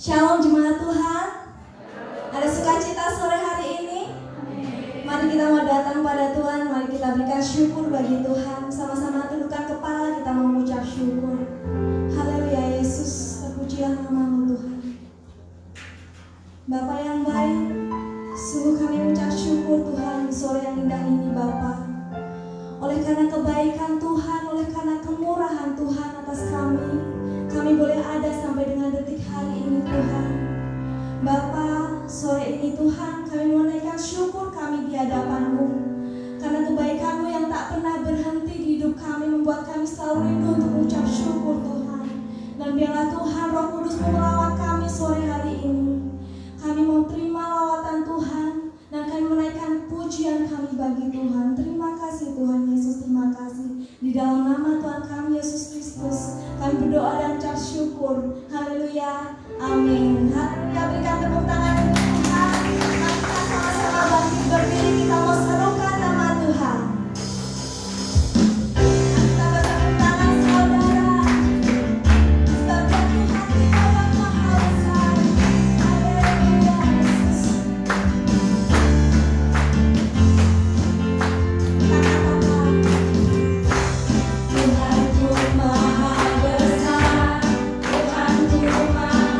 Shalom jemaat Tuhan. Ada sukacita sore hari ini? Mari kita mau datang pada Tuhan. Mari kita berikan syukur bagi Tuhan. Sama-sama tundukkan kepala, kita mau mengucap syukur. Haleluya Yesus, terpujilah nama-Mu Tuhan. Bapa yang baik, sungguh kami mengucap syukur Tuhan di sore yang indah ini Bapa. Oleh karena kebaikan Tuhan, oleh karena kemurahan Tuhan atas kami boleh ada sampai dengan detik hari ini Tuhan. Bapa, sore ini Tuhan kami menaikkan syukur kami di hadapan-Mu. Karena kebaikan-Mu yang tak pernah berhenti di hidup kami membuat kami selalu rindu untuk mengucap syukur Tuhan. Dan biarlah Tuhan Roh Kudus melawat kami sore hari ini. Kami mau terima lawatan Tuhan dan kami menaikkan pujian kami bagi Tuhan. Terima kasih Tuhan Yesus, terima kasih. Di dalam nama Tuhan kami Yesus Kristus kami berdoa dan ucap syukur. Haleluya, amin. Haleluya, berikan tepuk tangan untuk Tuhan. Mari kita sama-sama bangkit berdiri, kita mau serukan nama Tuhan. Kita bertepuk tangan saudara. Sebab Tuhan kita yang maha besar. Haleluya Yesus. Tuhanku maha besar, Tuhanku maha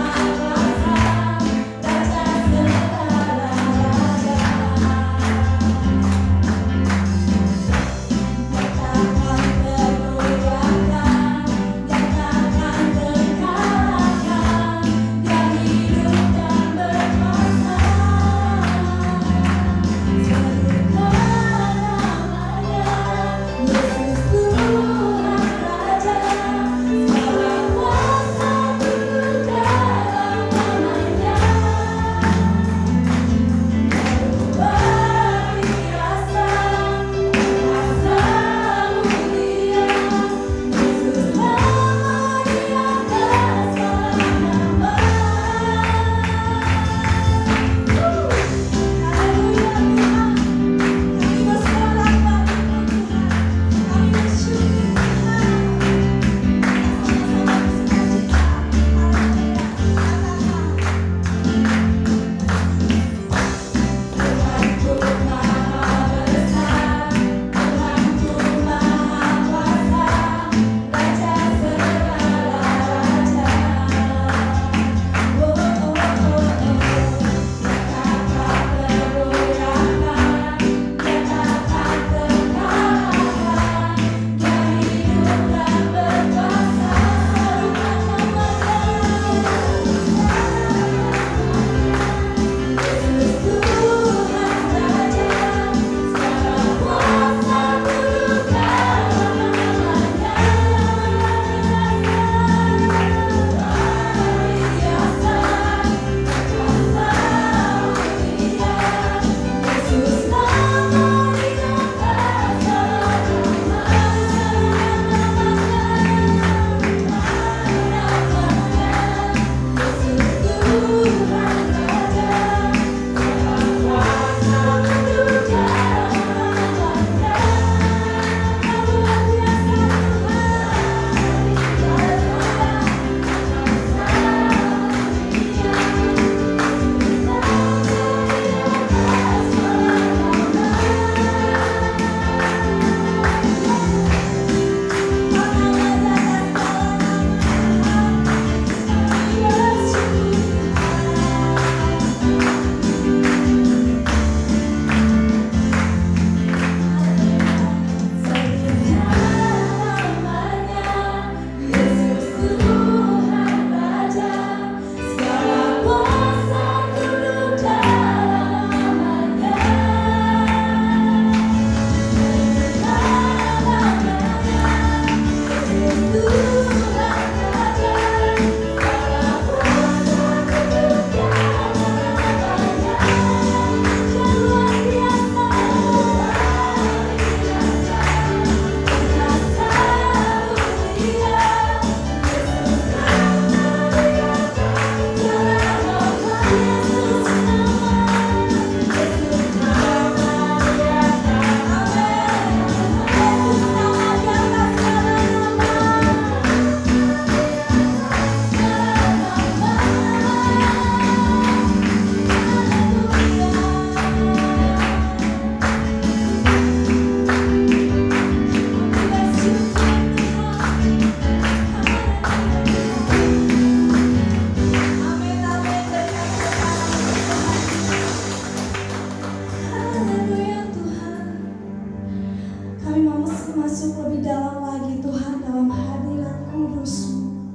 kasih masuk lebih dalam lagi Tuhan dalam hadirat kudus-Mu.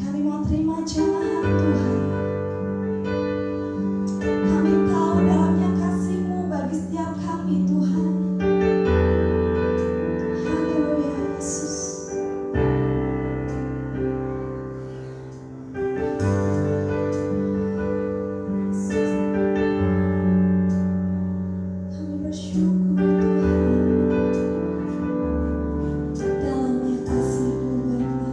Kami mau terima jemaat Tuhan. Kami tahu dalamnya kasih-Mu bagi setiap kami Tuhan. Haleluya Yesus. Kami bersyukur Tuhan dalamnya kasih-Mu Bapa.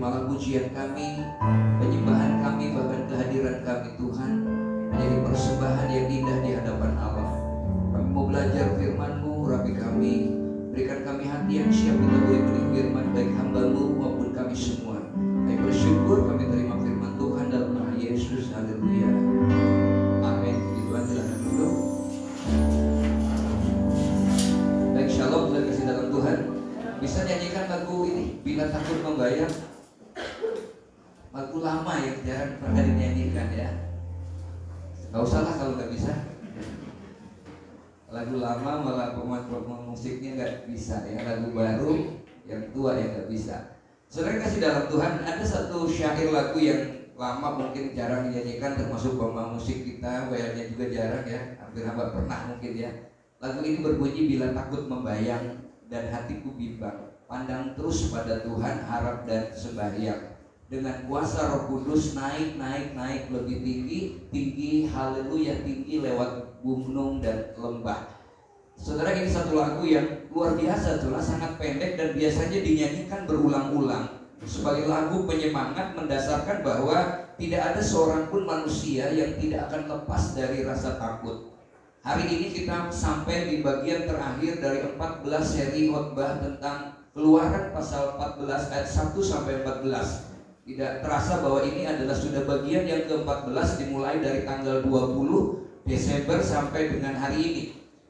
terimalah pujian kami, penyembahan kami, bahkan kehadiran kami Tuhan menjadi persembahan yang indah di hadapan Allah. Kami mau belajar firman-Mu, urapi kami, berikan kami hati yang siap kita boleh benih firman, baik hamba-Mu maupun kami semua. Kami bersyukur kami terima firman Tuhan dalam nama Yesus. Haleluya. Amin. Tuhan silakan dulu. Baik, shalom, saudara kasih dalam Tuhan. Bisa nyanyikan lagu ini, Bila Takut Membayang. Lagu lama yang jarang pernah dinyanyikan ya. Gak usah lah kalau gak bisa. Lagu lama malah pemain musiknya gak bisa ya. Lagu baru yang tua yang gak bisa. Saudara kasih dalam Tuhan, ada satu syair lagu yang lama mungkin jarang dinyanyikan, termasuk pemain musik kita, WL-nya juga jarang ya. Hampir nggak pernah mungkin ya. Lagu ini berbunyi, bila takut membayang dan hatiku bimbang, pandang terus pada Tuhan, harap dan sembahyang. Dengan kuasa Roh Kudus naik lebih tinggi, haleluya, tinggi lewat gunung dan lembah. Saudara, ini satu lagu yang luar biasa, saudara, sangat pendek dan biasanya dinyanyikan berulang-ulang sebagai lagu penyemangat, mendasarkan bahwa tidak ada seorang pun manusia yang tidak akan lepas dari rasa takut. Hari ini kita sampai di bagian terakhir dari 14 seri khotbah tentang Keluaran pasal 14 ayat 1 sampai 14. Tidak terasa bahwa ini adalah sudah bagian yang ke-14 dimulai dari tanggal 20 Desember sampai dengan hari ini.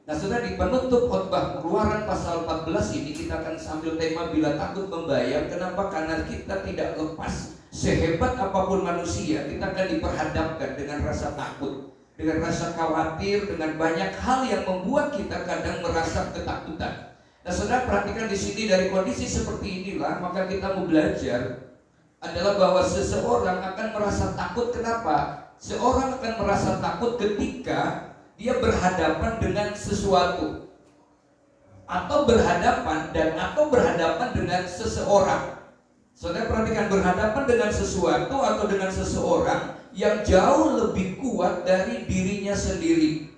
Nah, sudah di penutup khotbah Keluaran pasal 14 ini kita akan sambil tema bila takut membayang. Kenapa? Karena kita tidak lepas, sehebat apapun manusia, kita akan diperhadapkan dengan rasa takut, dengan rasa khawatir, dengan banyak hal yang membuat kita kadang merasa ketakutan. Nah, saudara perhatikan di sini dari kondisi seperti inilah, maka kita mau belajar adalah bahwa seseorang akan merasa takut. Kenapa? Seorang akan merasa takut ketika dia berhadapan dengan sesuatu, atau berhadapan dengan seseorang. Saudara perhatikan, berhadapan dengan sesuatu atau dengan seseorang yang jauh lebih kuat dari dirinya sendiri.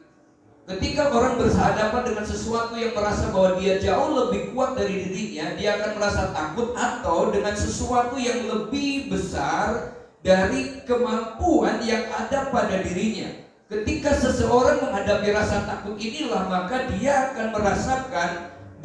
Ketika orang berhadapan dengan sesuatu yang merasa bahwa dia jauh lebih kuat dari dirinya, dia akan merasa takut, atau dengan sesuatu yang lebih besar dari kemampuan yang ada pada dirinya. Ketika seseorang menghadapi rasa takut inilah, maka dia akan merasakan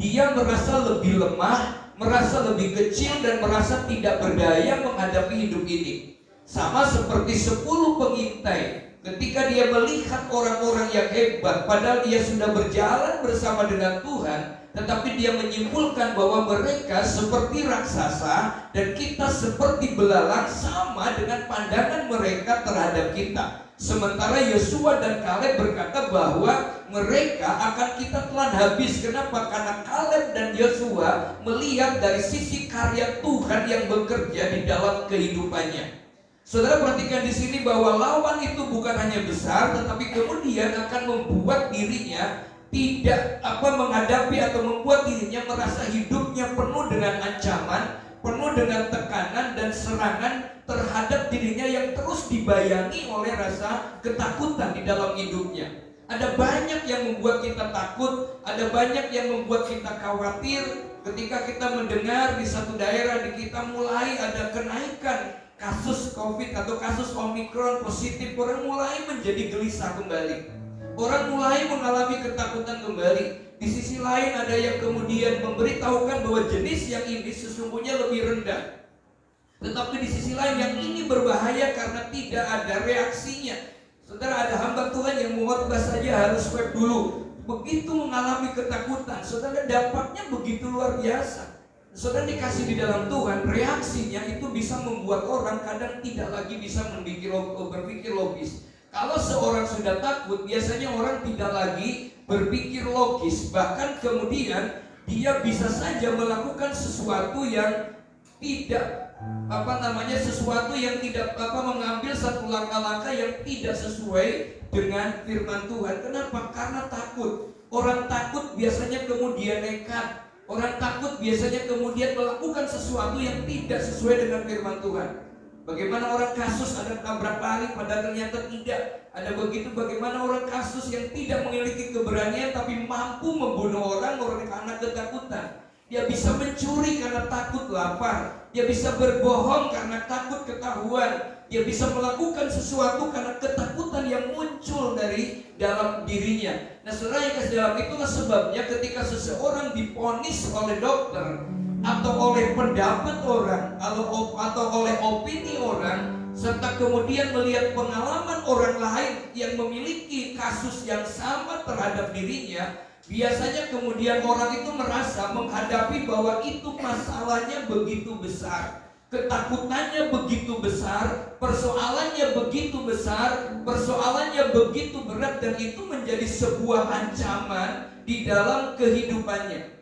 dia merasa lebih lemah, merasa lebih kecil, dan merasa tidak berdaya menghadapi hidup ini. Sama seperti 10 pengintai ketika dia melihat orang-orang yang hebat, padahal dia sudah berjalan bersama dengan Tuhan, tetapi dia menyimpulkan bahwa mereka seperti raksasa dan kita seperti belalang, sama dengan pandangan mereka terhadap kita. Sementara Yosua dan Kaleb berkata bahwa mereka akan kita telan habis. Kenapa? Karena Kaleb dan Yosua melihat dari sisi karya Tuhan yang bekerja di dalam kehidupannya. Saudara perhatikan di sini bahwa lawan itu bukan hanya besar, tetapi kemudian akan membuat dirinya tidak menghadapi atau membuat dirinya merasa hidupnya penuh dengan ancaman, penuh dengan tekanan dan serangan terhadap dirinya yang terus dibayangi oleh rasa ketakutan di dalam hidupnya. Ada banyak yang membuat kita takut, ada banyak yang membuat kita khawatir. Ketika kita mendengar di satu daerah di kita mulai ada kenaikan kasus COVID atau kasus Omikron positif, orang mulai menjadi gelisah kembali. Orang mulai mengalami ketakutan kembali. Di sisi lain ada yang kemudian memberitahukan bahwa jenis yang ini sesungguhnya lebih rendah. Tetapi di sisi lain yang ini berbahaya karena tidak ada reaksinya. Saudara, ada hamba Tuhan yang khotbah saja harus swab dulu. Begitu mengalami ketakutan, saudara, dampaknya begitu luar biasa. Saudara dikasih di dalam Tuhan, reaksinya itu bisa membuat orang kadang tidak lagi bisa berpikir logis. Kalau seorang sudah takut, biasanya orang tidak lagi berpikir logis. Bahkan kemudian dia bisa saja melakukan sesuatu yang tidak mengambil satu langkah-langkah yang tidak sesuai dengan firman Tuhan. Kenapa? Karena takut. Orang takut biasanya kemudian nekat. Orang takut biasanya kemudian melakukan sesuatu yang tidak sesuai dengan firman Tuhan. Bagaimana orang kasus ada tabrak lari padahal ternyata tidak. Ada begitu bagaimana orang kasus yang tidak memiliki keberanian tapi mampu membunuh orang karena ketakutan. Dia bisa mencuri karena takut lapar. Dia bisa berbohong karena takut ketahuan. Dia bisa melakukan sesuatu karena ketakutan yang muncul dari dalam dirinya. Nah, saudara yang kasih dalam, itulah sebabnya ketika seseorang divonis oleh dokter atau oleh pendapat orang atau oleh opini orang, serta kemudian melihat pengalaman orang lain yang memiliki kasus yang sama terhadap dirinya, biasanya kemudian orang itu merasa menghadapi bahwa itu masalahnya begitu besar, ketakutannya begitu besar, persoalannya begitu besar, persoalannya begitu berat, dan itu menjadi sebuah ancaman di dalam kehidupannya.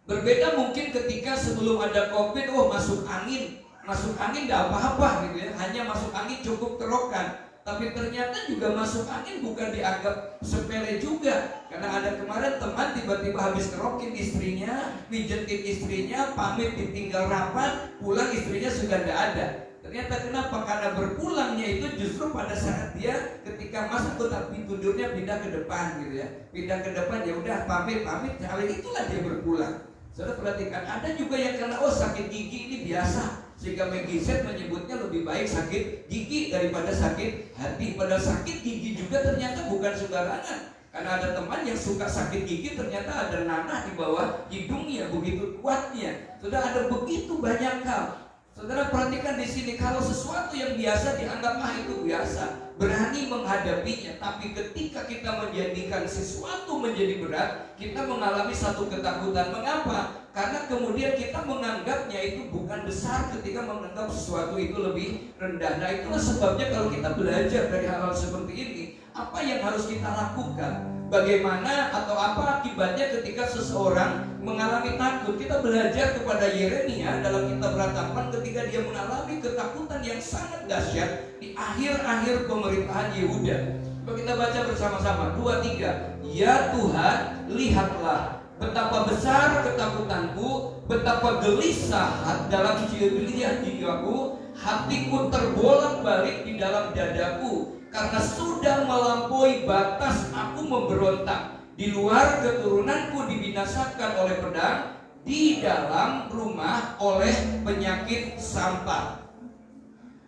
Berbeda mungkin ketika sebelum ada COVID, masuk angin gak apa-apa gitu ya, hanya masuk angin cukup kerokan. Tapi ternyata juga masuk angin bukan dianggap sepele juga. Karena ada kemarin teman tiba-tiba habis kerokin istrinya, pijetin istrinya, pamit ditinggal rapat, pulang istrinya sudah gak ada. Ternyata kenapa? Karena berpulangnya itu justru pada saat dia ketika masuk tapi tidurnya pindah ke depan gitu ya. Pindah ke depan, ya udah pamit, kali itulah dia berpulang. Saudara perhatikan, ada juga yang karena sakit gigi ini biasa, sehingga McGizet menyebutnya lebih baik sakit gigi daripada sakit hati. Padahal sakit gigi juga ternyata bukan sembarangan. Karena ada teman yang suka sakit gigi, ternyata ada nanah di bawah hidungnya, begitu kuatnya. Sudah ada begitu banyak hal. Saudara perhatikan di sini, kalau sesuatu yang biasa dianggap itu biasa, berani menghadapinya. Tapi ketika kita menjadikan sesuatu menjadi berat, kita mengalami satu ketakutan. Mengapa? Karena kemudian kita menganggapnya itu bukan besar ketika menganggap sesuatu itu lebih rendah. Nah, itulah sebabnya kalau kita belajar dari hal-hal seperti ini, apa yang harus kita lakukan? Bagaimana atau apa akibatnya ketika seseorang mengalami takut? Kita belajar kepada Yeremia dalam kitab Ratapan ketika dia mengalami ketakutan yang sangat dahsyat di akhir-akhir pemerintahan Yehuda. Coba kita baca bersama-sama 2-3. Ya Tuhan, lihatlah betapa besar ketakutanku, betapa gelisah dalam jiwaku, hatiku terbolak-balik di dalam dadaku. Karena sudah melampaui batas aku memberontak. Di luar keturunanku dibinasakan oleh pedang, di dalam rumah oleh penyakit sampah.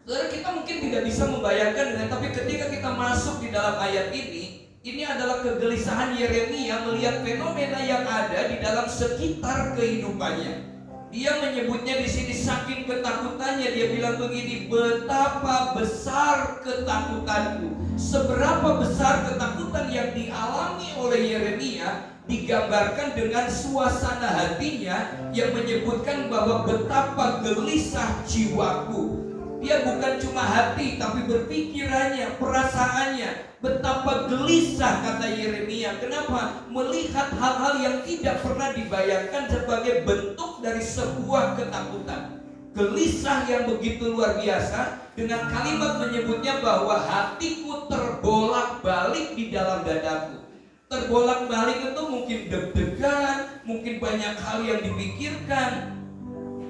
Saudara, kita mungkin tidak bisa membayangkan dengan, tapi ketika kita masuk di dalam ayat ini adalah kegelisahan Yeremia melihat fenomena yang ada di dalam sekitar kehidupannya. Dia menyebutnya di sini saking ketakutannya, dia bilang begini, betapa besar ketakutanku. Seberapa besar ketakutan yang dialami oleh Yeremia digambarkan dengan suasana hatinya yang menyebutkan bahwa betapa gelisah jiwaku. Dia bukan cuma hati, tapi berpikirannya, perasaannya, betapa gelisah, kata Yeremia. Kenapa? Melihat hal-hal yang tidak pernah dibayangkan sebagai bentuk dari sebuah ketakutan. Gelisah yang begitu luar biasa, dengan kalimat menyebutnya bahwa hatiku terbolak-balik di dalam dadaku. Terbolak-balik itu mungkin deg-degan, mungkin banyak hal yang dipikirkan.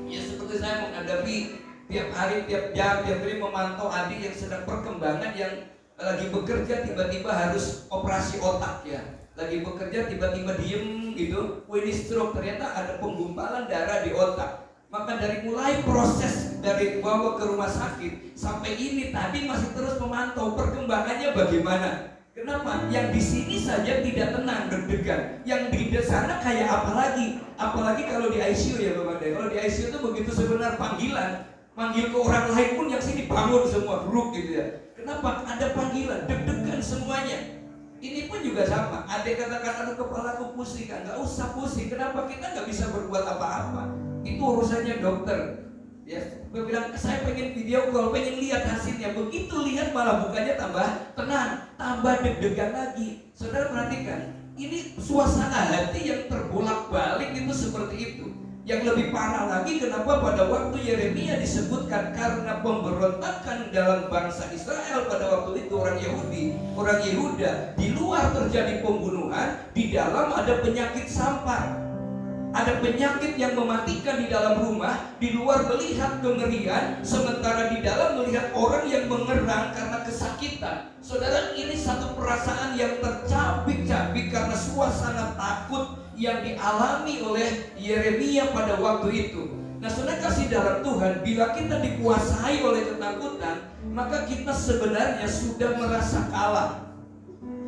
Ya seperti saya menghadapi tiap hari, tiap jam, tiap hari memantau adik yang sedang perkembangan, yang lagi bekerja tiba-tiba harus operasi otak ya. Lagi bekerja tiba-tiba diem gitu, ini stroke, ternyata ada penggumpalan darah di otak. Maka dari mulai proses dari bawa ke rumah sakit sampai ini tadi masih terus memantau perkembangannya bagaimana. Kenapa? Yang di sini saja tidak tenang, deg-degan. Yang di sana kayak apalagi kalau di ICU ya Bapak. Kalau di ICU itu begitu sebenarnya panggilan, manggil ke orang lain pun yang sini bangun semua, duduk gitu ya. Kenapa? Ada panggilan, deg-degan semuanya. Ini pun juga sama. Adik katakan, aduh kepalaku pusing, nggak usah pusing. Kenapa? Kita nggak bisa berbuat apa-apa. Itu urusannya dokter. Ya, gue bilang saya pengen video call, pengen lihat hasilnya. Begitu lihat malah bukannya tambah tenang, tambah deg-degan lagi. Saudara perhatikan, ini suasana hati yang terbolak-balik itu seperti itu. Yang lebih parah lagi, kenapa pada waktu Yeremia disebutkan karena pemberontakan dalam bangsa Israel pada waktu itu orang Yahudi, orang Yehuda, di luar terjadi pembunuhan, di dalam ada penyakit sampar. Ada penyakit yang mematikan di dalam rumah, di luar melihat kengerian, sementara di dalam melihat orang yang mengerang karena kesakitan. Saudara, ini satu perasaan yang tercabik-cabik karena suasana takut yang dialami oleh Yeremia pada waktu itu. Nah, saudara kasih dalam Tuhan, bila kita dikuasai oleh ketakutan, maka kita sebenarnya sudah merasa kalah.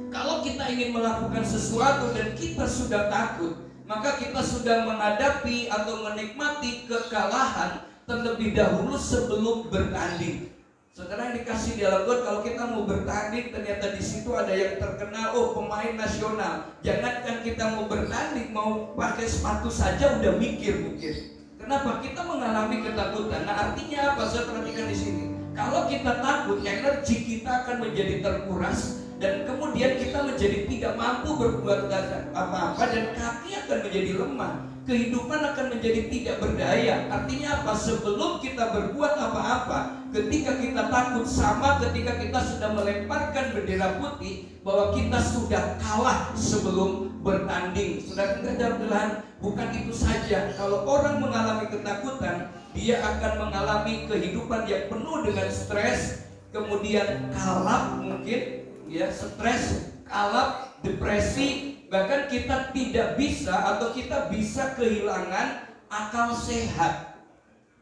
Kalau kita ingin melakukan sesuatu dan kita sudah takut, maka kita sudah menghadapi atau menikmati kekalahan terlebih dahulu sebelum bertanding. Saudara yang dikasih dalam Tuhan, kalau kita mau bertanding ternyata di situ ada yang terkenal, oh pemain nasional. Jangankan kita mau bertanding, mau pakai sepatu saja udah mikir mungkin. Kenapa? Kita mengalami ketakutan. Nah, artinya apa? Saya perhatikan di sini. Kalau kita takut, energi kita akan menjadi terkuras dan kemudian kita menjadi tidak mampu berbuat apa-apa dan kaki akan menjadi lemah. Kehidupan akan menjadi tidak berdaya. Artinya apa? Sebelum kita berbuat apa-apa, ketika kita takut, sama ketika kita sudah melemparkan bendera putih, bahwa kita sudah kalah sebelum bertanding. Sudah tidak dalam bukan itu saja. Kalau orang mengalami ketakutan, dia akan mengalami kehidupan yang penuh dengan stres, kemudian kalap mungkin, ya, stres, kalap, depresi. Bahkan kita tidak bisa atau kita bisa kehilangan akal sehat,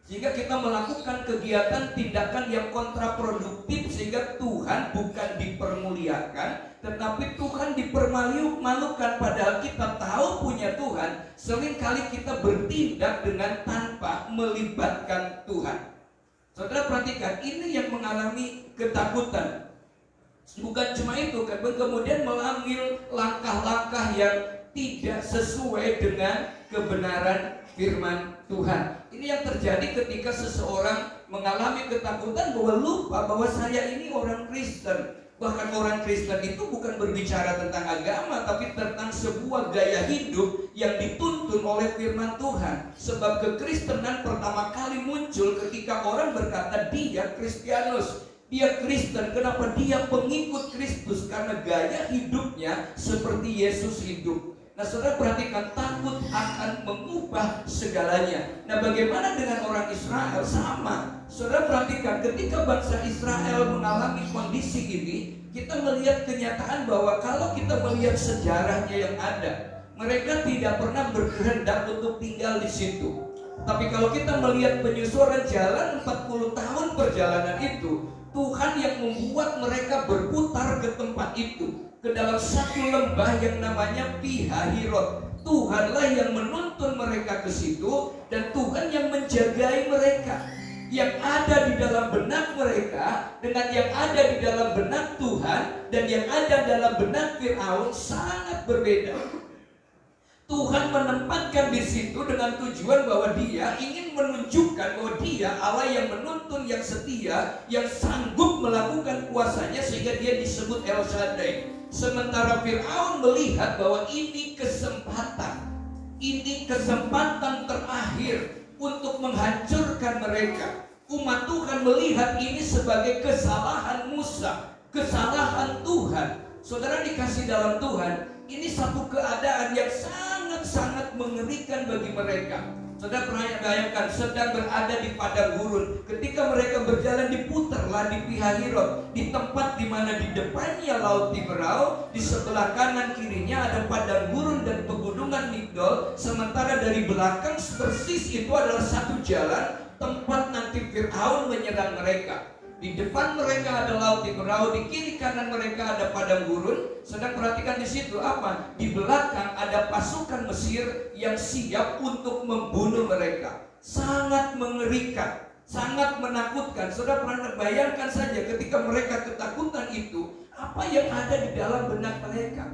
sehingga kita melakukan kegiatan tindakan yang kontraproduktif, sehingga Tuhan bukan dipermuliakan tetapi Tuhan dipermalukan. Padahal kita tahu punya Tuhan, seringkali kita bertindak dengan tanpa melibatkan Tuhan. Saudara perhatikan, ini yang mengalami ketakutan. Bukan cuma itu, kan, kemudian mengambil langkah-langkah yang tidak sesuai dengan kebenaran firman Tuhan. Ini yang terjadi ketika seseorang mengalami ketakutan bahwa lupa bahwa saya ini orang Kristen. Bahkan orang Kristen itu bukan berbicara tentang agama, tapi tentang sebuah gaya hidup yang dituntun oleh firman Tuhan. Sebab kekristenan pertama kali muncul ketika orang berkata dia Kristianus. Dia Kristen. Kenapa? Dia pengikut Kristus karena gaya hidupnya seperti Yesus hidup. Nah, saudara perhatikan, takut akan mengubah segalanya. Nah, bagaimana dengan orang Israel? Sama. Saudara perhatikan, ketika bangsa Israel mengalami kondisi ini, kita melihat kenyataan bahwa kalau kita melihat sejarahnya yang ada, mereka tidak pernah berkehendak untuk tinggal di situ. Tapi kalau kita melihat penyusuran jalan 40 tahun perjalanan itu, Tuhan yang membuat mereka berputar ke tempat itu, ke dalam satu lembah yang namanya Pihahirot. Tuhanlah yang menuntun mereka ke situ, dan Tuhan yang menjagai mereka. Yang ada di dalam benak mereka dengan yang ada di dalam benak Tuhan dan yang ada dalam benak Firaun sangat berbeda. Tuhan menempatkan di situ dengan tujuan bahwa dia ingin menunjukkan bahwa dia Allah yang menuntun, yang setia, yang sanggup melakukan kuasanya, sehingga dia disebut El Shaddai. Sementara Firaun melihat bahwa ini kesempatan terakhir untuk menghancurkan mereka. Umat Tuhan melihat ini sebagai kesalahan Musa, kesalahan Tuhan. Saudara dikasih dalam Tuhan, ini satu keadaan yang sangat mengerikan bagi mereka. Saudara pernah bayangkan sedang berada di padang gurun, ketika mereka berjalan diputarlah di Pihahirot, di tempat di mana di depannya laut Tiberau, di sebelah kanan kirinya ada padang gurun dan pegunungan Migdol, sementara dari belakang persis itu adalah satu jalan tempat nanti Firaun menyerang mereka. Di depan mereka ada laut Tiberau, di kiri kanan mereka ada padang gurun. Sedang perhatikan di situ apa? Di belakang ada pasukan Mesir yang siap untuk membunuh mereka. Sangat mengerikan, sangat menakutkan. Saudara pernah bayangkan saja ketika mereka ketakutan itu, apa yang ada di dalam benak mereka?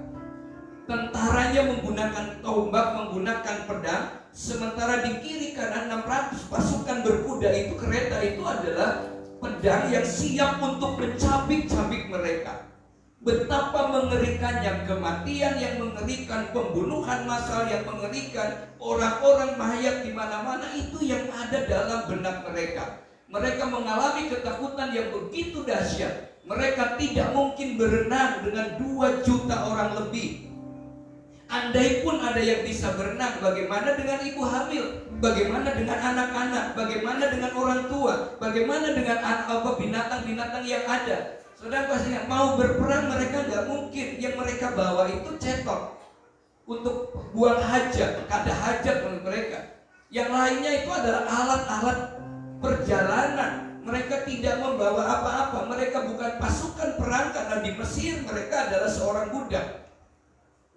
Tentaranya menggunakan tombak, menggunakan pedang, sementara di kiri kanan 600 pasukan berkuda itu, kereta itu adalah pedang yang siap untuk mencabik-cabik mereka. Betapa mengerikannya, kematian yang mengerikan, pembunuhan massal yang mengerikan, orang-orang mayat di mana-mana, itu yang ada dalam benak mereka. Mereka mengalami ketakutan yang begitu dahsyat. Mereka tidak mungkin berenang dengan 2 juta orang lebih. Andai pun ada yang bisa berenang, bagaimana dengan ibu hamil? Bagaimana dengan anak-anak? Bagaimana dengan orang tua? Bagaimana dengan binatang-binatang yang ada? Saudara pasti mau berperang mereka nggak mungkin. Yang mereka bawa itu cetok. untuk buang hajat, kada hajat menurut mereka. Yang lainnya itu adalah alat-alat perjalanan. Mereka tidak membawa apa-apa. Mereka bukan pasukan perang karena di Mesir mereka adalah seorang budak.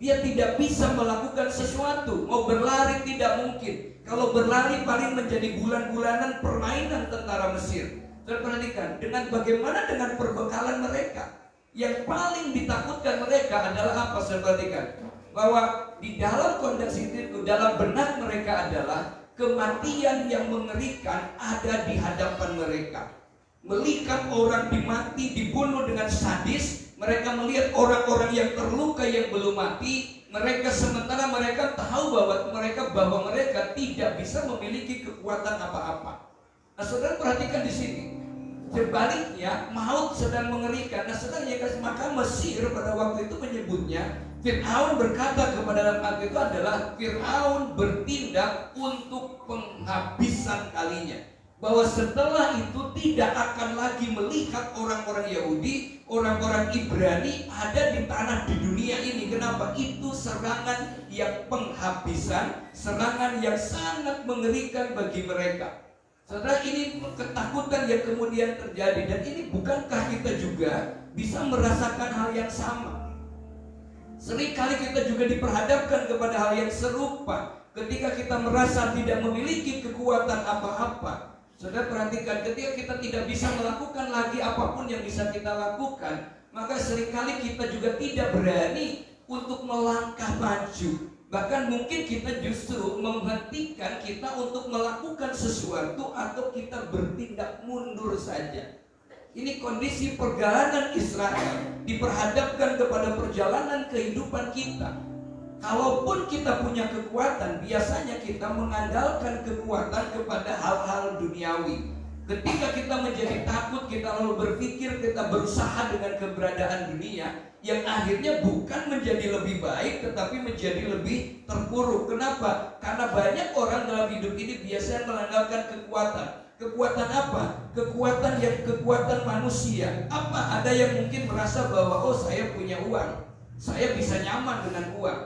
Dia tidak bisa melakukan sesuatu. Mau berlari tidak mungkin. Kalau berlari paling menjadi bulan-bulanan permainan tentara Mesir. Dan perhatikan, bagaimana dengan perbekalan mereka? Yang paling ditakutkan mereka adalah apa? Saya perhatikan bahwa di dalam kondisi itu, dalam benak mereka adalah kematian yang mengerikan ada di hadapan mereka. Melihat orang dimati, dibunuh dengan sadis. Mereka melihat orang-orang yang terluka yang belum mati. Sementara mereka tahu bahwa mereka tidak bisa memiliki kekuatan apa-apa. Nah, saudara perhatikan di sini. Sebaliknya, maut sedang mengerikan. Nah, saudara, maka Mesir pada waktu itu menyebutnya, Fir'aun berkata kepada dalam hal itu adalah Fir'aun bertindak untuk penghabisan kalinya. Bahwa setelah itu tidak akan lagi melihat orang-orang Yahudi, orang-orang Ibrani ada di tanah di dunia ini. Kenapa? Itu serangan yang penghabisan, serangan yang sangat mengerikan bagi mereka. Saudara, ini ketakutan yang kemudian terjadi. Dan ini bukankah kita juga bisa merasakan hal yang sama? Seringkali kita juga diperhadapkan kepada hal yang serupa. Ketika kita merasa tidak memiliki kekuatan apa-apa. Saudara perhatikan, ketika kita tidak bisa melakukan lagi apapun yang bisa kita lakukan, maka seringkali kita juga tidak berani untuk melangkah maju. Bahkan mungkin kita justru menghentikan kita untuk melakukan sesuatu atau kita bertindak mundur saja. Ini kondisi perjalanan Israel diperhadapkan kepada perjalanan kehidupan kita. Kalaupun kita punya kekuatan, biasanya kita mengandalkan kekuatan kepada hal-hal duniawi. Ketika kita menjadi takut, kita lalu berpikir kita berusaha dengan keberadaan dunia, yang akhirnya bukan menjadi lebih baik, tetapi menjadi lebih terpuruk. Kenapa? Karena banyak orang dalam hidup ini biasanya mengandalkan kekuatan. Kekuatan apa? Kekuatan manusia. Apa? Ada yang mungkin merasa bahwa saya punya uang, saya bisa nyaman dengan uang.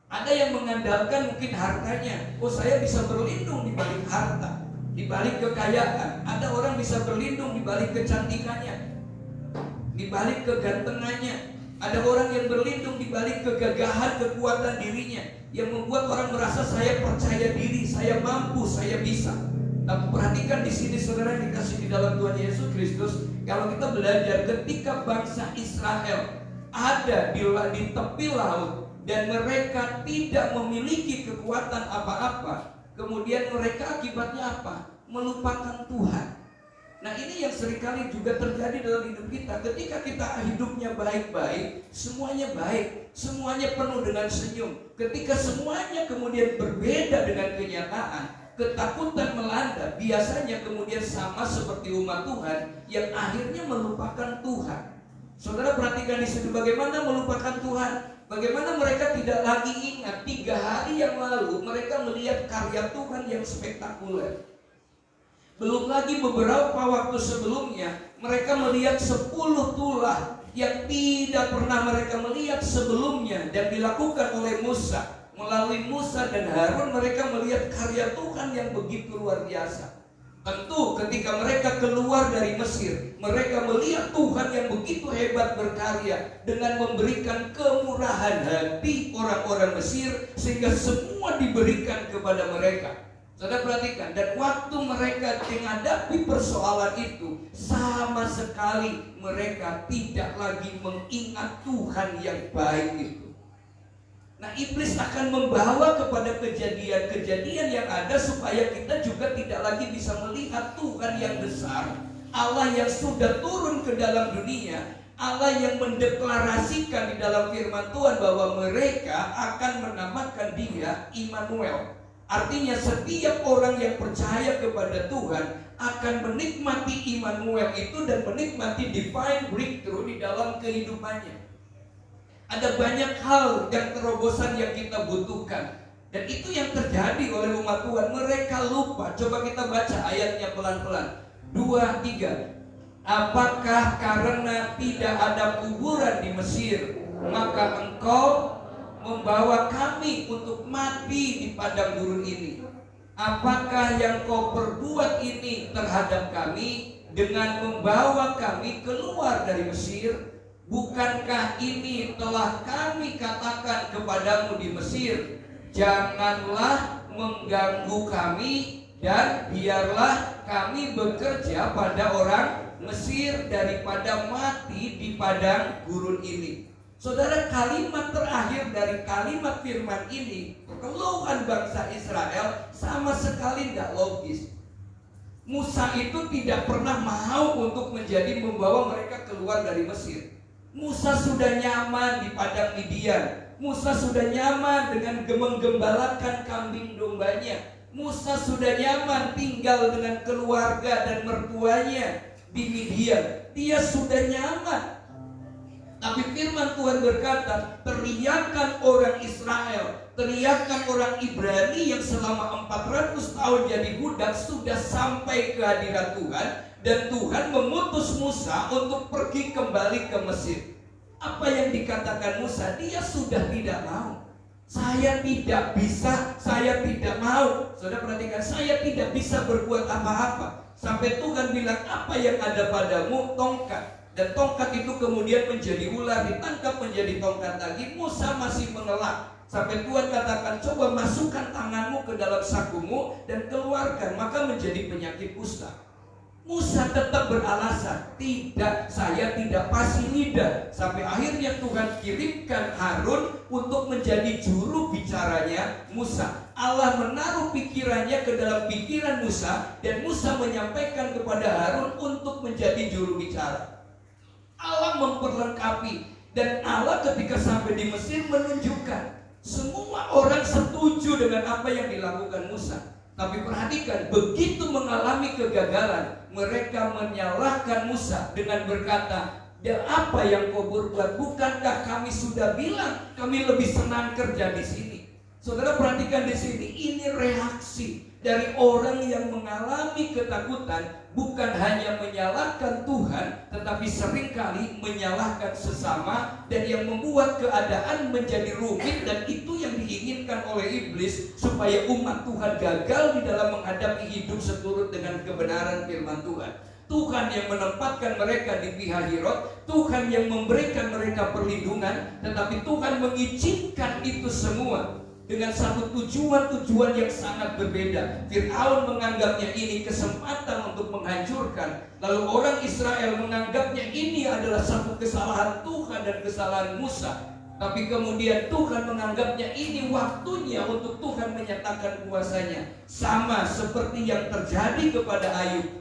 Ada yang mengandalkan mungkin hartanya. Saya bisa berlindung di balik harta, di balik kekayaan. Ada orang bisa berlindung di balik kecantikannya, di balik kegantengannya. Ada orang yang berlindung di balik kegagahan, kekuatan dirinya, yang membuat orang merasa saya percaya diri, saya mampu, saya bisa. Tapi perhatikan di sini, saudara dikasih di dalam Tuhan Yesus Kristus. Kalau kita belajar ketika bangsa Israel ada di tepi laut dan mereka tidak memiliki kekuatan apa-apa, kemudian mereka akibatnya apa? Melupakan Tuhan. Nah, ini yang seringkali juga terjadi dalam hidup kita. Ketika kita hidupnya baik-baik, semuanya baik, semuanya penuh dengan senyum. Ketika semuanya kemudian berbeda dengan kenyataan, ketakutan melanda, biasanya kemudian sama seperti umat Tuhan yang akhirnya melupakan Tuhan. Saudara perhatikan di situ bagaimana melupakan Tuhan. Bagaimana mereka tidak lagi ingat 3 hari yang lalu mereka melihat karya Tuhan yang spektakuler. Belum lagi beberapa waktu sebelumnya mereka melihat 10 tulah yang tidak pernah mereka melihat sebelumnya dan dilakukan oleh Musa. Melalui Musa dan Harun mereka melihat karya Tuhan yang begitu luar biasa. Tentu ketika mereka keluar dari Mesir, mereka melihat Tuhan yang begitu hebat berkarya dengan memberikan kemurahan hati orang-orang Mesir sehingga semua diberikan kepada mereka. Saudara perhatikan, dan waktu mereka menghadapi persoalan itu, sama sekali mereka tidak lagi mengingat Tuhan yang baik itu. Nah, iblis akan membawa kepada kejadian-kejadian yang ada supaya kita juga tidak lagi bisa melihat Tuhan yang besar, Allah yang sudah turun ke dalam dunia, Allah yang mendeklarasikan di dalam firman Tuhan bahwa mereka akan menamakan Dia Immanuel. Artinya setiap orang yang percaya kepada Tuhan akan menikmati Immanuel itu dan menikmati divine breakthrough di dalam kehidupannya. Ada banyak hal dan terobosan yang kita butuhkan. Dan itu yang terjadi oleh umat Tuhan. Mereka lupa. Coba kita baca ayatnya pelan-pelan. 2, 3. Apakah karena tidak ada kuburan di Mesir, maka engkau membawa kami untuk mati di padang gurun ini. Apakah yang kau perbuat ini terhadap kami dengan membawa kami keluar dari Mesir? Bukankah ini telah kami katakan kepadamu di Mesir, janganlah mengganggu kami dan biarlah kami bekerja pada orang Mesir daripada mati di padang gurun ini. Saudara, kalimat terakhir dari kalimat firman ini, keluhan bangsa Israel sama sekali tidak logis. Musa itu tidak pernah mau untuk membawa mereka keluar dari Mesir. Musa sudah nyaman di padang Midian. Musa sudah nyaman dengan menggembalakan kambing dombanya. Musa sudah nyaman tinggal dengan keluarga dan mertuanya di Midian. Dia sudah nyaman. Tapi firman Tuhan berkata, teriakan orang Israel, teriakan orang Ibrani yang selama 400 tahun jadi budak sudah sampai ke hadirat Tuhan. Dan Tuhan mengutus Musa untuk pergi kembali ke Mesir. Apa yang dikatakan Musa? Dia sudah tidak mau. Saya tidak bisa, saya tidak mau. Saudara perhatikan, saya tidak bisa berbuat apa-apa. Sampai Tuhan bilang, apa yang ada padamu? Tongkat. Dan tongkat itu kemudian menjadi ular, ditangkap menjadi tongkat lagi. Musa masih mengelak. Sampai Tuhan katakan, coba masukkan tanganmu ke dalam sakumu dan keluarkan, maka menjadi penyakit kusta. Musa tetap beralasan, tidak, saya tidak pasti lidah. Sampai akhirnya Tuhan kirimkan Harun untuk menjadi juru bicaranya Musa. Allah menaruh pikirannya ke dalam pikiran Musa, dan Musa menyampaikan kepada Harun untuk menjadi juru bicara. Allah memperlengkapi, dan Allah ketika sampai di Mesir menunjukkan semua orang setuju dengan apa yang dilakukan Musa. Tapi perhatikan, begitu mengalami kegagalan, mereka menyalahkan Musa dengan berkata, dan apa yang kau berbuat? Bukankah kami sudah bilang kami lebih senang kerja di sini? Saudara perhatikan di sini, ini reaksi dari orang yang mengalami ketakutan, bukan hanya menyalahkan Tuhan, tetapi seringkali menyalahkan sesama, dan yang membuat keadaan menjadi rumit. Dan itu yang diinginkan oleh iblis, supaya umat Tuhan gagal di dalam menghadapi hidup seturut dengan kebenaran firman Tuhan. Tuhan yang menempatkan mereka di pihak Hirot, Tuhan yang memberikan mereka perlindungan, tetapi Tuhan mengizinkan itu semua dengan satu tujuan yang sangat berbeda. Fir'aun menganggapnya ini kesempatan untuk menghancurkan, lalu orang Israel menganggapnya ini adalah satu kesalahan Tuhan dan kesalahan Musa. Tapi kemudian Tuhan menganggapnya ini waktunya untuk Tuhan menyatakan kuasanya. Sama seperti yang terjadi kepada Ayub.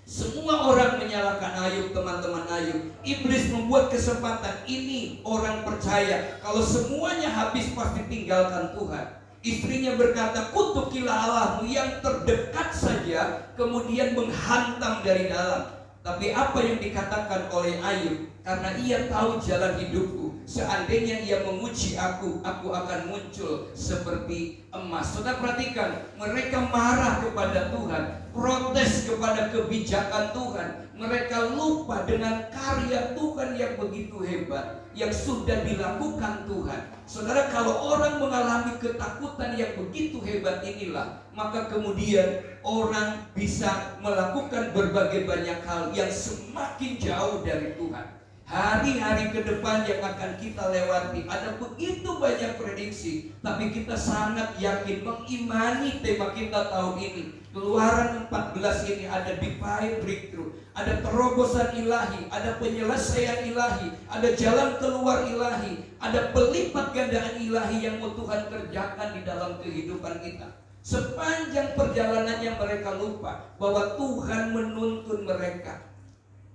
Semua orang menyalahkan Ayub, teman-teman Ayub. Iblis membuat kesempatan ini orang percaya kalau semuanya habis pasti tinggalkan Tuhan. Istrinya berkata, kutukilah Allahmu, yang terdekat saja kemudian menghantam dari dalam. Tapi apa yang dikatakan oleh Ayub? Karena ia tahu jalan hidupku, seandainya ia memuji aku akan muncul seperti emas. Saudara perhatikan, mereka marah kepada Tuhan, protes kepada kebijakan Tuhan. Mereka lupa dengan karya Tuhan yang begitu hebat, yang sudah dilakukan Tuhan. Saudara, kalau orang mengalami ketakutan yang begitu hebat inilah, maka kemudian orang bisa melakukan berbagai banyak hal yang semakin jauh dari Tuhan. Hari-hari ke depan yang akan kita lewati, ada begitu banyak prediksi, tapi kita sangat yakin mengimani tema kita tahun ini. Keluaran 14 ini ada divine breakthrough, ada terobosan ilahi, ada penyelesaian ilahi, ada jalan keluar ilahi, ada pelipat gandaan ilahi yang mau Tuhan kerjakan di dalam kehidupan kita. Sepanjang perjalanannya mereka lupa bahwa Tuhan menuntun mereka.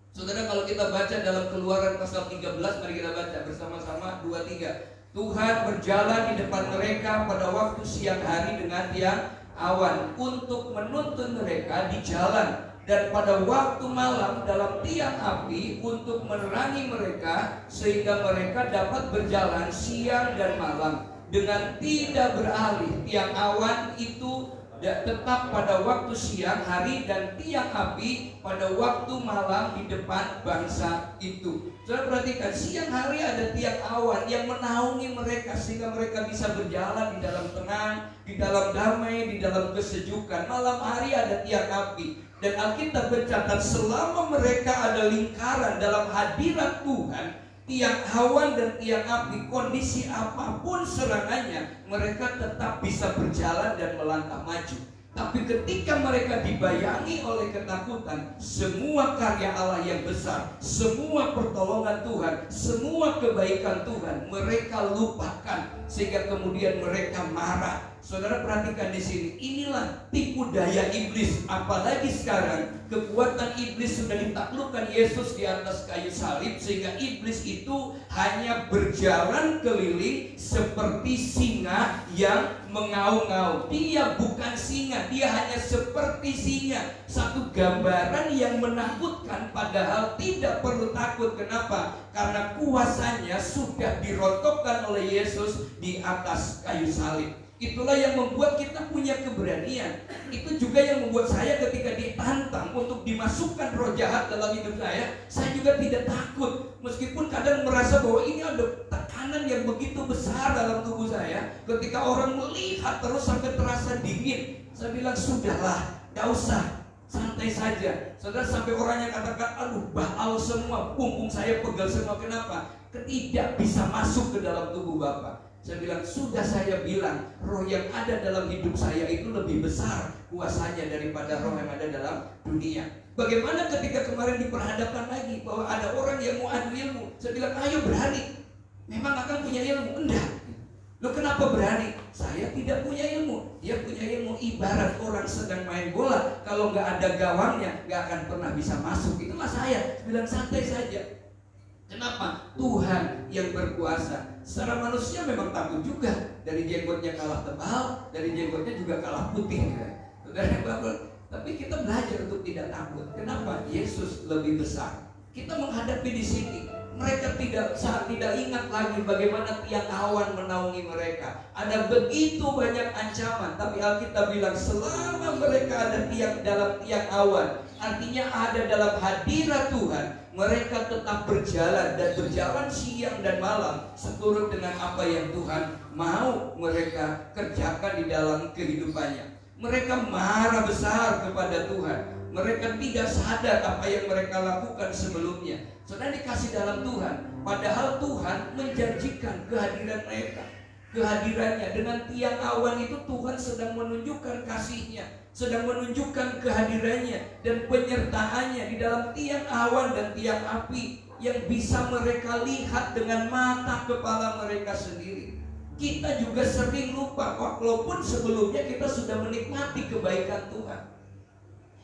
Saudara, kalau kita baca dalam Keluaran pasal 13, mari kita baca bersama-sama 2-3. Tuhan berjalan di depan mereka pada waktu siang hari dengan tiang awan untuk menuntun mereka di jalan, dan pada waktu malam dalam tiang api untuk menerangi mereka, sehingga mereka dapat berjalan siang dan malam dengan tidak beralih. Tiang awan itu tetap pada waktu siang hari dan tiang api pada waktu malam di depan bangsa itu. Saudara perhatikan, siang hari ada tiang awan yang menaungi mereka sehingga mereka bisa berjalan di dalam tenang, di dalam damai, di dalam kesejukan. Malam hari ada tiang api. Dan Alkitab mencatat selama mereka ada lingkaran dalam hadirat Tuhan, tiang awan dan tiang api, kondisi apapun serangannya, mereka tetap bisa berjalan dan melangkah maju. Tapi ketika mereka dibayangi oleh ketakutan, semua karya Allah yang besar, semua pertolongan Tuhan, semua kebaikan Tuhan, mereka lupakan sehingga kemudian mereka marah. Saudara perhatikan di sini, inilah tipu daya iblis. Apalagi sekarang kekuatan iblis sudah ditaklukkan Yesus di atas kayu salib, sehingga iblis itu hanya berjalan keliling seperti singa yang mengaum-ngaum. Dia bukan singa, dia hanya seperti singa. Satu gambaran yang menakutkan, padahal tidak perlu takut. Kenapa? Karena kuasanya sudah dirontokkan oleh Yesus di atas kayu salib. Itulah yang membuat kita punya keberanian. Itu juga yang membuat saya ketika ditantang untuk dimasukkan roh jahat dalam hidup saya juga tidak takut. Meskipun kadang merasa bahwa ini ada tekanan yang begitu besar dalam tubuh saya. Ketika orang melihat terus sampai terasa dingin, saya bilang sudahlah, gak usah, santai saja. Saudara, sampai orang yang katakan, aduh baal semua, punggung saya pegal semua. Kenapa? Tidak bisa masuk ke dalam tubuh Bapak. Saya bilang, sudah saya bilang, roh yang ada dalam hidup saya itu lebih besar kuasanya daripada roh yang ada dalam dunia. Bagaimana ketika kemarin diperhadapkan lagi bahwa ada orang yang mau adu ilmu? Saya bilang, ayo berani. Memang akan punya ilmu? Enggak. Loh, kenapa berani? Saya tidak punya ilmu. Dia punya ilmu. Ibarat orang sedang main bola, kalau nggak ada gawangnya nggak akan pernah bisa masuk. Itulah saya bilang, santai saja. Kenapa? Tuhan yang berkuasa. Secara manusia memang takut juga. Dari jenggotnya kalah tebal, dari jenggotnya juga kalah putih. Tapi kita belajar untuk tidak takut. Kenapa? Yesus lebih besar. Kita menghadapi di sini. Mereka tidak ingat lagi bagaimana tiang awan menaungi mereka. Ada begitu banyak ancaman, tapi Alkitab bilang selama mereka ada dalam tiang awan, artinya ada dalam hadirat Tuhan, mereka tetap berjalan dan berjalan siang dan malam seturut dengan apa yang Tuhan mau mereka kerjakan di dalam kehidupannya. Mereka marah besar kepada Tuhan. Mereka tidak sadar apa yang mereka lakukan sebelumnya. Saudara dikasih dalam Tuhan, padahal Tuhan menjanjikan kehadiran mereka, kehadirannya. Dengan tiang awan itu Tuhan sedang menunjukkan kasih-Nya, sedang menunjukkan kehadirannya dan penyertaannya di dalam tiang awan dan tiang api yang bisa mereka lihat dengan mata kepala mereka sendiri. Kita juga sering lupa, walaupun sebelumnya kita sudah menikmati kebaikan Tuhan.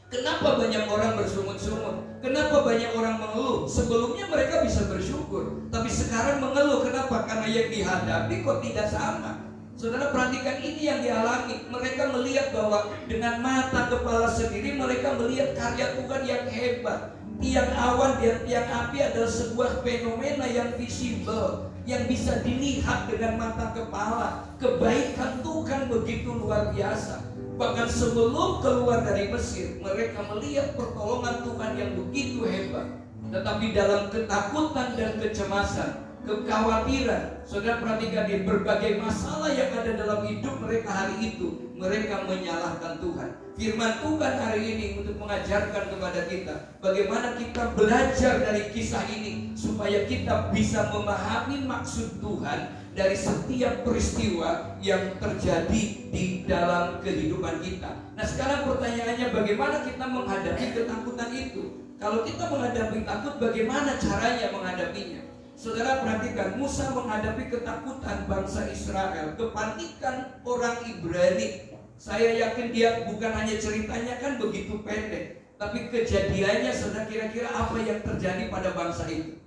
Kenapa banyak orang bersungut-sungut? Kenapa banyak orang mengeluh? Sebelumnya mereka bisa bersyukur, tapi sekarang mengeluh. Kenapa? Karena yang dihadapi kok tidak sama. Saudara perhatikan, ini yang dialami. Mereka melihat bahwa dengan mata kepala sendiri mereka melihat karya Tuhan yang hebat. Tiang awan dan tiang api adalah sebuah fenomena yang visible, yang bisa dilihat dengan mata kepala. Kebaikan Tuhan begitu luar biasa. Bahkan sebelum keluar dari Mesir, mereka melihat pertolongan Tuhan yang begitu hebat. Tetapi dalam ketakutan dan kecemasan, kekhawatiran, saudara perhatikan di berbagai masalah yang ada dalam hidup mereka hari itu, mereka menyalahkan Tuhan. Firman Tuhan hari ini untuk mengajarkan kepada kita bagaimana kita belajar dari kisah ini supaya kita bisa memahami maksud Tuhan dari setiap peristiwa yang terjadi di dalam kehidupan kita. Nah, sekarang pertanyaannya, bagaimana kita menghadapi ketakutan itu? Kalau kita menghadapi takut, bagaimana caranya menghadapinya? Saudara perhatikan, Musa menghadapi ketakutan bangsa Israel, kepanikan orang Ibrani. Saya yakin dia bukan hanya ceritanya kan begitu pendek, tapi kejadiannya saudara, kira-kira apa yang terjadi pada bangsa itu?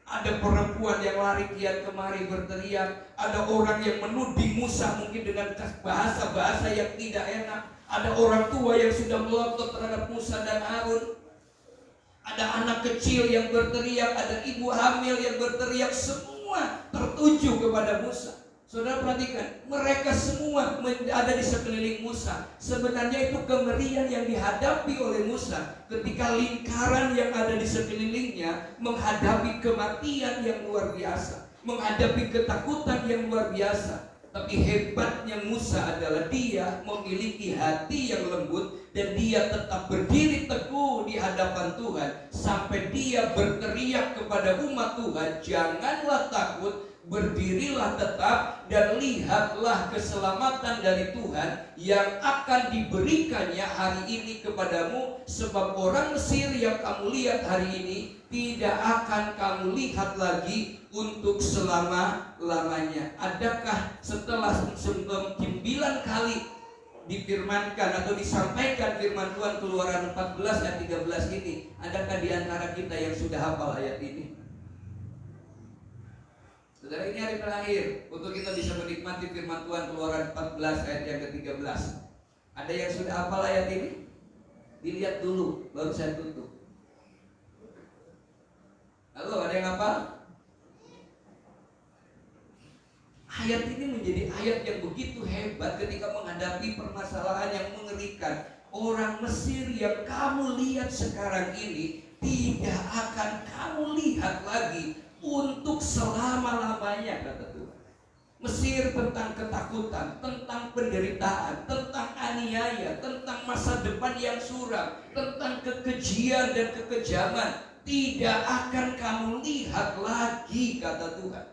Ada perempuan yang lari kian kemari berteriak. Ada orang yang menuding Musa mungkin dengan bahasa-bahasa yang tidak enak. Ada orang tua yang sudah melotot terhadap Musa dan Harun. Ada anak kecil yang berteriak. Ada ibu hamil yang berteriak. Semua tertuju kepada Musa. Saudara perhatikan, mereka semua ada di sekeliling Musa. Sebenarnya itu kengerian yang dihadapi oleh Musa ketika lingkaran yang ada di sekelilingnya menghadapi kematian yang luar biasa, menghadapi ketakutan yang luar biasa. Tapi hebatnya Musa adalah dia memiliki hati yang lembut dan dia tetap berdiri teguh di hadapan Tuhan sampai dia berteriak kepada umat Tuhan, janganlah takut, berdirilah tetap dan lihatlah keselamatan dari Tuhan yang akan diberikannya hari ini kepadamu, sebab orang Mesir yang kamu lihat hari ini tidak akan kamu lihat lagi untuk selama-lamanya. Adakah setelah 9 kali difirmankan atau disampaikan firman Tuhan Keluaran 14 dan 13 ini, adakah di antara kita yang sudah hafal ayat ini? Saudara, ini hari terakhir untuk kita bisa menikmati firman Tuhan Keluaran 14 ayat yang ke-13. Ada yang sudah hafal ayat ini? Dilihat dulu, baru saya tutup. Halo, ada yang hafal? Ayat ini menjadi ayat yang begitu hebat ketika menghadapi permasalahan yang mengerikan. Orang Mesir yang kamu lihat sekarang ini tidak akan kamu lihat lagi untuk selama-lamanya, kata Tuhan. Mesir tentang ketakutan, tentang penderitaan, tentang aniaya, tentang masa depan yang suram, tentang kekejian dan kekejaman, tidak akan kamu lihat lagi, kata Tuhan.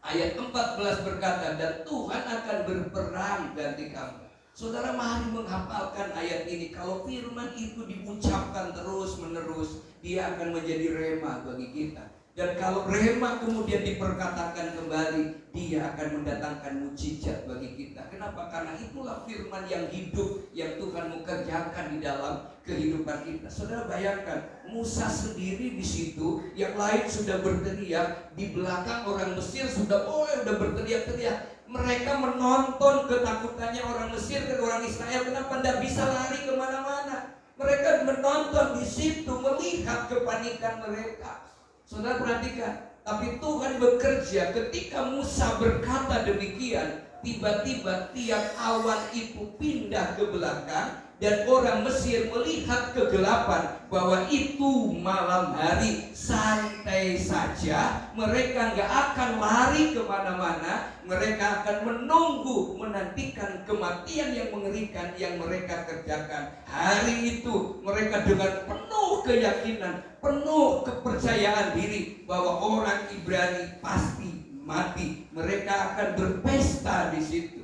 Ayat 14 berkata, dan Tuhan akan berperang ganti kamu. Saudara, mari menghafalkan ayat ini. Kalau firman itu diucapkan terus menerus, dia akan menjadi rema bagi kita. Dan kalau rema kemudian diperkatakan kembali, dia akan mendatangkan mujizat bagi kita. Kenapa? Karena itulah firman yang hidup yang Tuhan mau kerjakan di dalam kehidupan kita. Saudara bayangkan, Musa sendiri di situ, yang lain sudah berteriak, di belakang orang Mesir sudah berteriak-teriak. Mereka menonton ketakutannya orang Mesir dan orang Israel. Kenapa tidak bisa lari kemana-mana? Mereka menonton di situ, melihat kepanikan mereka. Saudara perhatikan, tapi Tuhan bekerja ketika Musa berkata demikian. Tiba-tiba tiap awan itu pindah ke belakang dan orang Mesir melihat kegelapan bahwa itu malam hari. Santai saja, mereka nggak akan lari kemana-mana. Mereka akan menunggu, menantikan kematian yang mengerikan yang mereka kerjakan. Hari itu mereka dengan penuh keyakinan, penuh kepercayaan diri bahwa orang Ibrani pasti mati. Mereka akan berpesta di situ.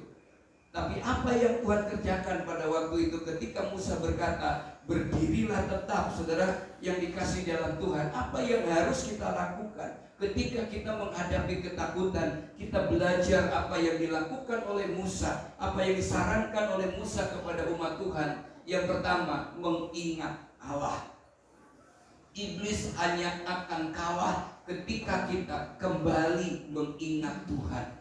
Tapi apa yang Tuhan kerjakan pada waktu itu ketika Musa berkata, berdirilah tetap, saudara yang dikasih dalam Tuhan. Apa yang harus kita lakukan ketika kita menghadapi ketakutan? Kita belajar apa yang dilakukan oleh Musa, apa yang disarankan oleh Musa kepada umat Tuhan. Yang pertama, mengingat Allah. Iblis hanya akan kalah ketika kita kembali mengingat Tuhan,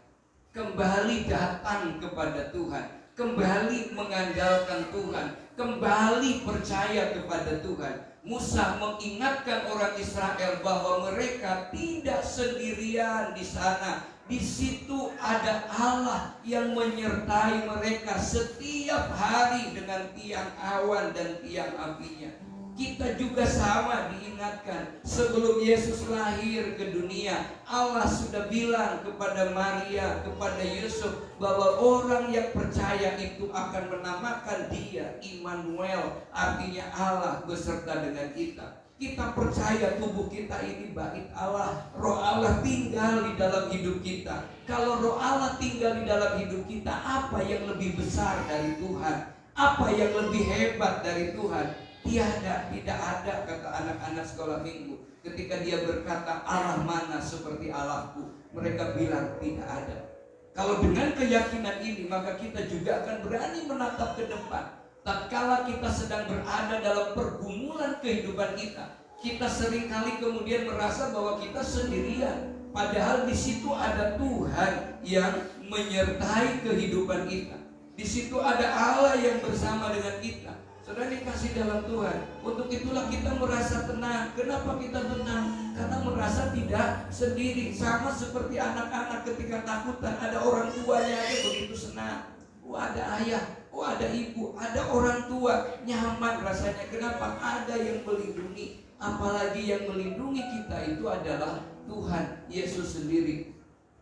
kembali datang kepada Tuhan, kembali mengandalkan Tuhan, kembali percaya kepada Tuhan. Musa mengingatkan orang Israel bahwa mereka tidak sendirian di sana. Di situ ada Allah yang menyertai mereka setiap hari dengan tiang awan dan tiang apinya. Kita juga sama diingatkan. Sebelum Yesus lahir ke dunia, Allah sudah bilang kepada Maria, kepada Yusuf, bahwa orang yang percaya itu akan menamakan dia Immanuel, artinya Allah beserta dengan kita. Kita percaya tubuh kita ini bait Allah, Roh Allah tinggal di dalam hidup kita. Kalau Roh Allah tinggal di dalam hidup kita, apa yang lebih besar dari Tuhan? Apa yang lebih hebat dari Tuhan? Tiada, tidak ada, kata anak-anak sekolah minggu. Ketika dia berkata, Allah mana seperti Allahku, mereka bilang tidak ada. Kalau dengan keyakinan ini, maka kita juga akan berani menatap ke depan. Tatkala kita sedang berada dalam pergumulan kehidupan kita, kita seringkali kemudian merasa bahwa kita sendirian. Padahal di situ ada Tuhan yang menyertai kehidupan kita. Di situ ada Allah yang bersama dengan kita. Saudara dikasih dalam Tuhan. Untuk itulah kita merasa tenang. Kenapa kita tenang? karena merasa tidak sendiri. Sama seperti anak-anak ketika takutan, ada orang tuanya aja begitu senang. Oh ada ayah, oh ada ibu, ada orang tua, nyaman rasanya. Kenapa? Ada yang melindungi. Apalagi yang melindungi kita itu adalah Tuhan Yesus sendiri.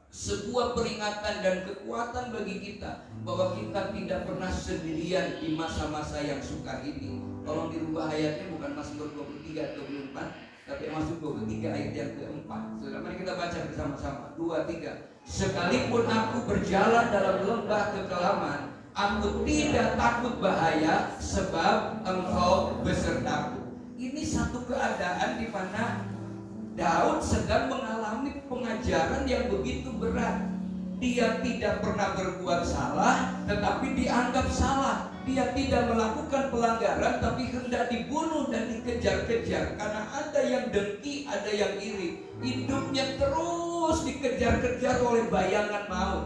Sebuah peringatan dan kekuatan bagi kita bahwa kita tidak pernah sendirian di masa-masa yang sukar ini. Tolong dirubah ayatnya, bukan Mazmur 23 atau 24, tapi Mazmur 23 ayat yang keempat. Saudara, mari kita baca bersama-sama. 2, 3. Sekalipun aku berjalan dalam lembah kekelaman, aku tidak takut bahaya, sebab Engkau besertaku. Ini satu keadaan di mana Daud sedang mengalami pengajaran yang begitu berat. Dia tidak pernah berbuat salah, tetapi dianggap salah. Dia tidak melakukan pelanggaran, tapi hendak dibunuh dan dikejar-kejar. Karena ada yang dengki, ada yang iri. Hidupnya terus dikejar-kejar oleh bayangan maut.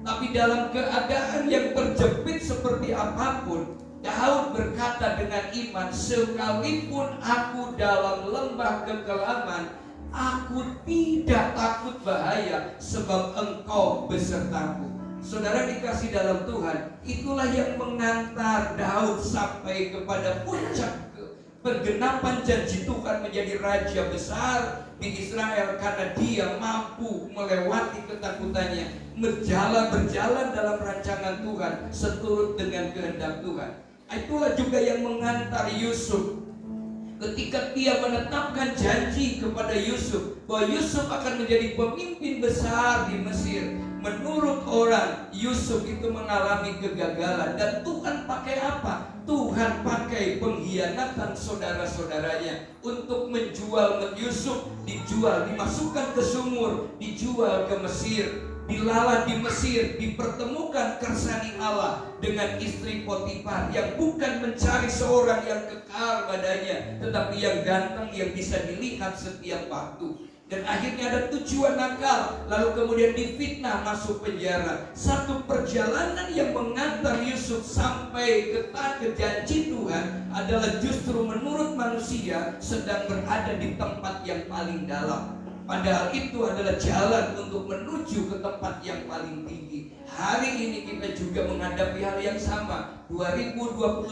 Tapi dalam keadaan yang terjepit seperti apapun, Daud berkata dengan iman, sekalipun aku dalam lembah kekelaman, aku tidak takut bahaya, sebab Engkau besertaku. Saudara dikasih dalam Tuhan, itulah yang mengantar Daud sampai kepada puncak pergenapan janji Tuhan menjadi raja besar di Israel, karena dia mampu melewati ketakutannya, berjalan dalam rancangan Tuhan seturut dengan kehendak Tuhan. Itulah juga yang mengantar Yusuf ketika dia menetapkan janji kepada Yusuf bahwa Yusuf akan menjadi pemimpin besar di Mesir. Menurut orang, Yusuf itu mengalami kegagalan, dan Tuhan pakai apa? Tuhan pakai pengkhianatan saudara-saudaranya untuk menjual Yusuf, dijual, dimasukkan ke sumur, dijual ke Mesir, dilalah di Mesir, dipertemukan kersani Allah dengan istri Potifar yang bukan mencari seorang yang kekal badannya, tetapi yang ganteng, yang bisa dilihat setiap waktu. Dan akhirnya ada tujuan nakal, lalu kemudian difitnah masuk penjara. Satu perjalanan yang mengantar Yusuf sampai ke janji Tuhan adalah justru menurut manusia sedang berada di tempat yang paling dalam. Padahal itu adalah jalan untuk menuju ke tempat yang paling tinggi. Hari ini kita juga menghadapi hal yang sama. 2021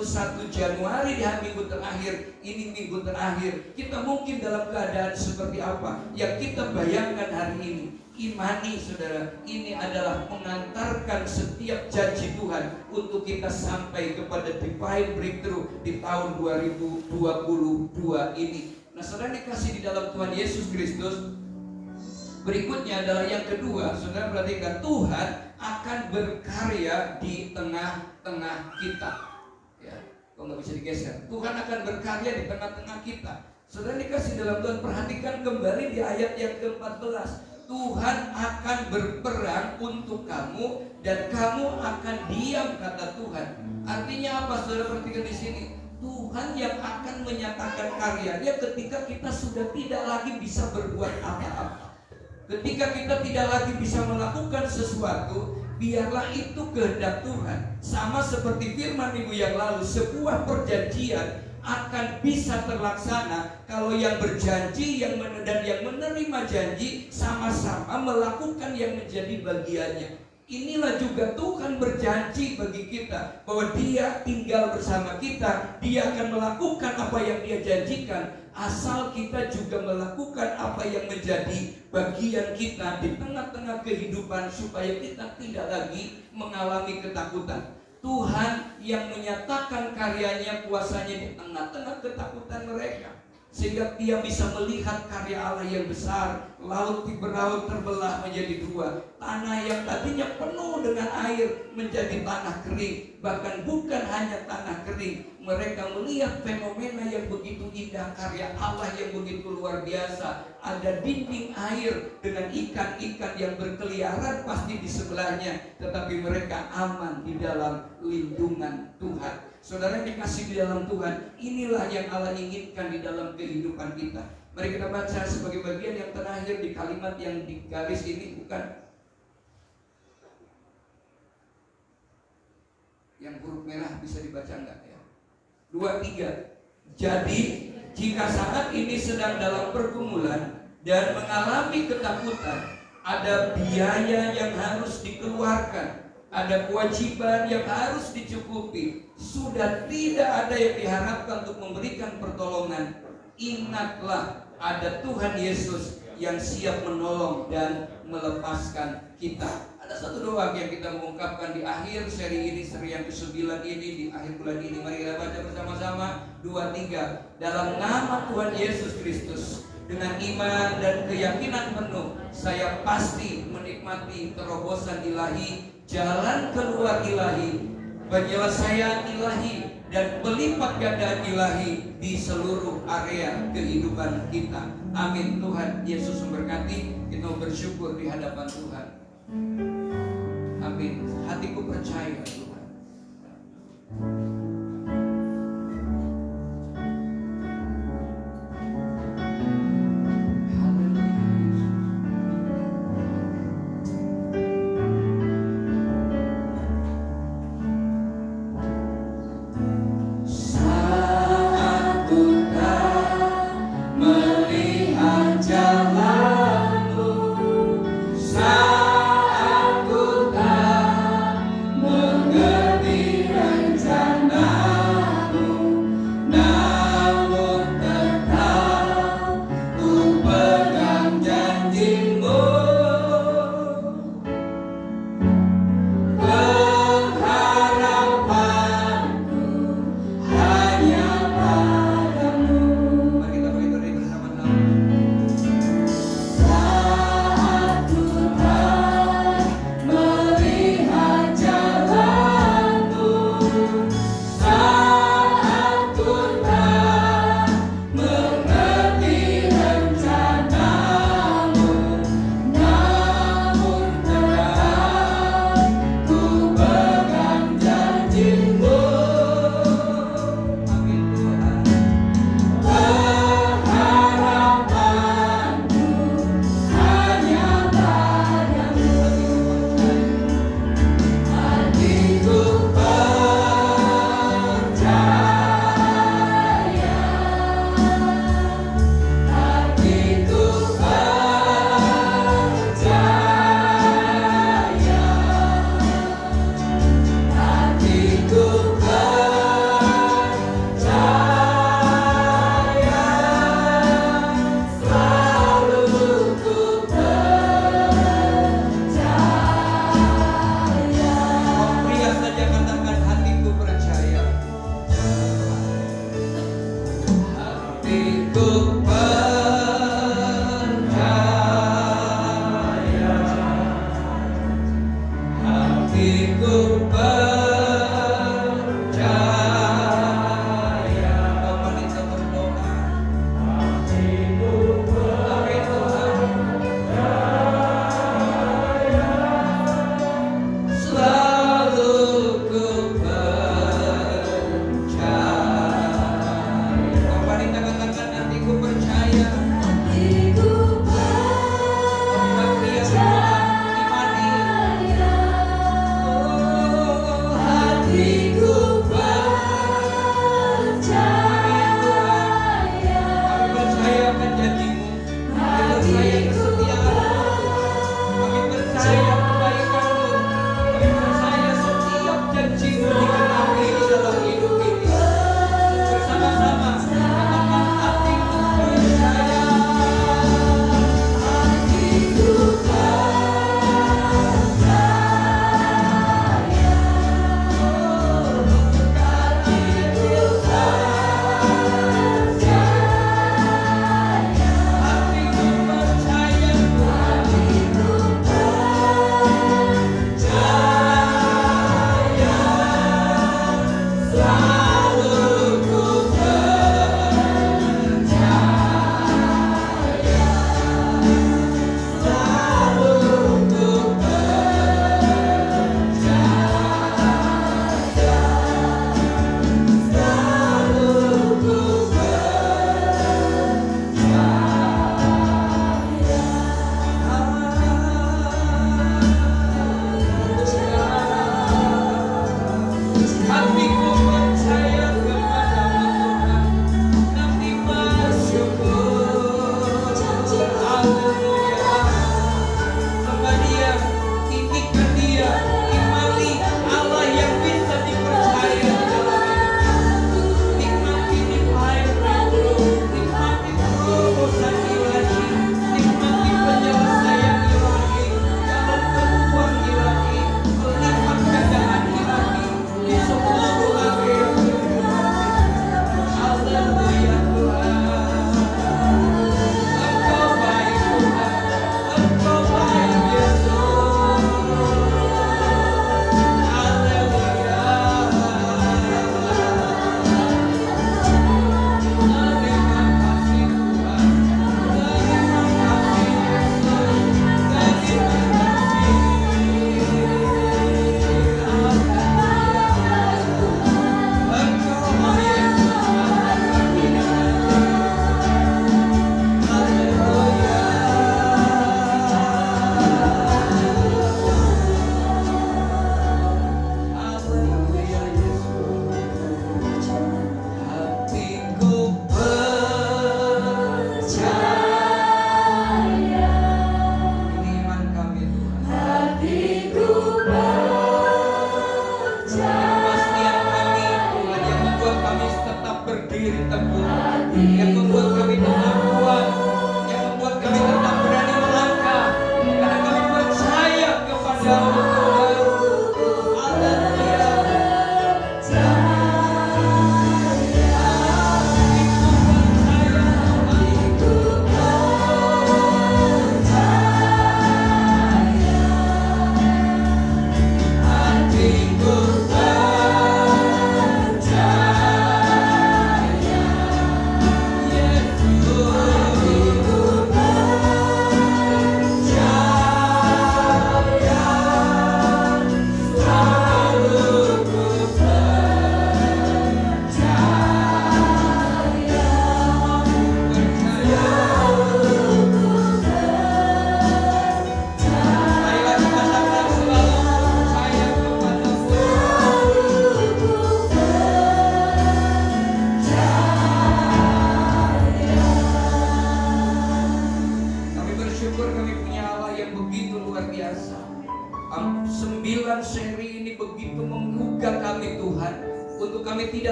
Januari di hari minggu terakhir, ini minggu terakhir. Kita mungkin dalam keadaan seperti apa yang kita bayangkan hari ini. Imani saudara, ini adalah mengantarkan setiap janji Tuhan untuk kita sampai kepada divine breakthrough di tahun 2022 ini. Nah, saudara dikasih di dalam Tuhan Yesus Kristus. Berikutnya adalah yang kedua, saudara perhatikan, Tuhan akan berkarya di tengah-tengah kita. Ya, kok nggak bisa digeser? Tuhan akan berkarya di tengah-tengah kita. Saudara dikasih dalam Tuhan, perhatikan kembali di ayat yang ke-14. Tuhan akan berperang untuk kamu dan kamu akan diam, kata Tuhan. Artinya apa, saudara perhatikan di sini? Tuhan yang akan menyatakan karyanya ketika kita sudah tidak lagi bisa berbuat apa-apa. Ketika kita tidak lagi bisa melakukan sesuatu, biarlah itu kehendak Tuhan. Sama seperti firman minggu yang lalu, sebuah perjanjian akan bisa terlaksana kalau yang berjanji dan yang menerima janji sama-sama melakukan yang menjadi bagiannya. Inilah juga Tuhan berjanji bagi kita bahwa Dia tinggal bersama kita. Dia akan melakukan apa yang Dia janjikan, asal kita juga melakukan apa yang menjadi bagian kita di tengah-tengah kehidupan, supaya kita tidak lagi mengalami ketakutan. Tuhan yang menyatakan karyanya, kuasanya di tengah-tengah ketakutan mereka, sehingga dia bisa melihat karya Allah yang besar. Laut beraut terbelah menjadi dua. Tanah yang tadinya penuh dengan air menjadi tanah kering. Bahkan bukan hanya tanah kering, mereka melihat fenomena yang begitu indah, karya Allah yang begitu luar biasa. Ada dinding air dengan ikan-ikan yang berkeliaran pasti di sebelahnya, tetapi mereka aman di dalam lindungan Tuhan. Saudara yang dikasih di dalam Tuhan, inilah yang Allah inginkan di dalam kehidupan kita. Mari kita baca sebagai bagian yang terakhir di kalimat yang di garis ini, bukan yang huruf merah, bisa dibaca enggak ya? 2, 3. Jadi jika saat ini sedang dalam pergumulan, dan mengalami ketakutan, ada biaya yang harus dikeluarkan, ada kewajiban yang harus dicukupi, sudah tidak ada yang diharapkan untuk memberikan pertolongan, ingatlah ada Tuhan Yesus yang siap menolong dan melepaskan kita. Ada satu doa yang kita mengungkapkan di akhir seri ini, seri yang ke-9 ini, di akhir bulan ini. Mari kita baca bersama-sama 2-3. Dalam nama Tuhan Yesus Kristus, dengan iman dan keyakinan penuh, saya pasti menikmati terobosan ilahi, jalan keluar ilahi, penyelesaian ilahi, dan pelipat gandaan ilahi di seluruh area kehidupan kita. Amin. Tuhan Yesus memberkati. Kita bersyukur di hadapan Tuhan. Amin. Hatiku percaya Tuhan. Saat ku tak mengerti rencana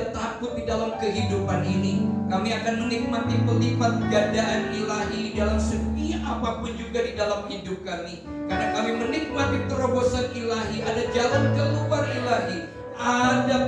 tidak takut di dalam kehidupan ini. Kami akan menikmati pelipat gandaan ilahi dalam setiap apapun juga di dalam hidup kami. Karena kami menikmati terobosan ilahi, ada jalan keluar ilahi, ada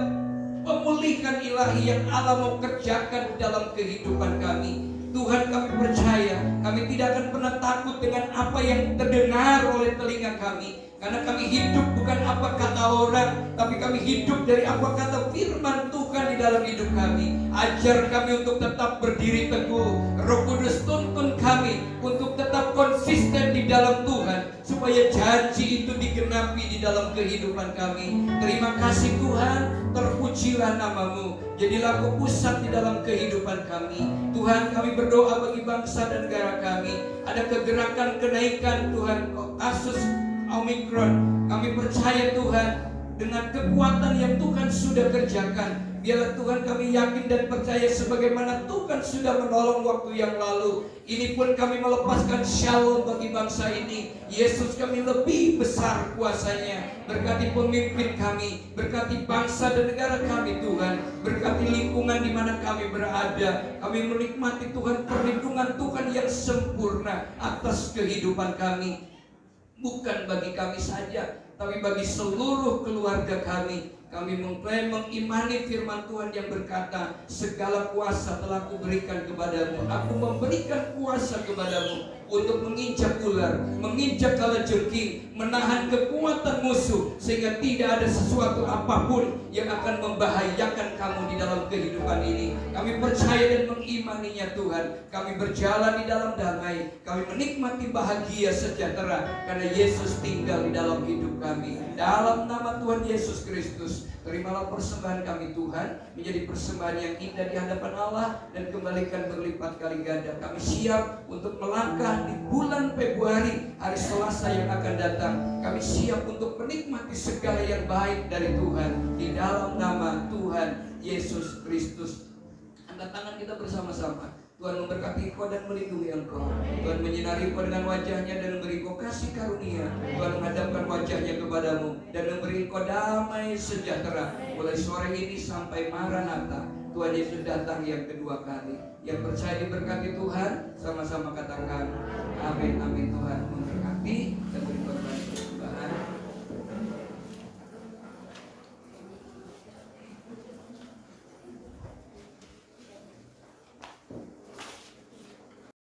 pemulihan ilahi yang Allah mau kerjakan di dalam kehidupan kami. Tuhan, kami percaya kami tidak akan pernah takut dengan apa yang terdengar oleh telinga kami. Karena kami hidup bukan apa kata orang, tapi kami hidup dari apa kata firman Tuhan di dalam hidup kami. Ajar kami untuk tetap berdiri teguh. Roh Kudus tuntun kami untuk tetap konsisten di dalam Tuhan, supaya janji itu digenapi di dalam kehidupan kami. Terima kasih Tuhan, terpujilah nama-Mu. Jadilah Kau pusat di dalam kehidupan kami. Tuhan, kami berdoa bagi bangsa dan negara kami. Ada kegerakan kenaikan Tuhan, kasus Omikron. Kami percaya Tuhan, dengan kekuatan yang Tuhan sudah kerjakan, biarlah Tuhan kami yakin dan percaya sebagaimana Tuhan sudah menolong waktu yang lalu. Ini pun kami melepaskan shalom bagi bangsa ini. Yesus, kami lebih besar kuasanya. Berkati pemimpin kami, berkati bangsa dan negara kami Tuhan. Berkati lingkungan di mana kami berada. Kami menikmati Tuhan perlindungan Tuhan yang sempurna atas kehidupan kami. Bukan bagi kami saja, tapi bagi seluruh keluarga kami. Kami mengklaim, mengimani firman Tuhan yang berkata, segala kuasa telah Kuberikan kepadamu. Aku memberikan kuasa kepadamu untuk menginjak ular, menginjak kalajengking, menahan kekuatan musuh, sehingga tidak ada sesuatu apapun yang akan membahayakan kamu di dalam kehidupan ini. Kami percaya dan mengimaninya Tuhan. Kami berjalan di dalam damai. Kami menikmati bahagia sejahtera karena Yesus tinggal di dalam hidup kami. Dalam nama Tuhan Yesus Kristus, terimalah persembahan kami Tuhan, menjadi persembahan yang indah di hadapan Allah, dan kembalikan berlipat kali ganda. Kami siap untuk melangkah di bulan Februari, hari Selasa yang akan datang. Kami siap untuk menikmati segala yang baik dari Tuhan, di dalam nama Tuhan Yesus Kristus. Angkat tangan kita bersama-sama. Tuhan memberkati engkau dan melindungi engkau. Tuhan menyinari engkau dengan wajahnya dan memberi engkau kasih karunia. Tuhan menghadapkan wajahnya kepadamu dan memberi engkau damai sejahtera. Mulai sore ini sampai Maranatha, Tuhan Yesus datang yang kedua kali. Yang percaya diberkati Tuhan, sama-sama katakan amin, amin. Tuhan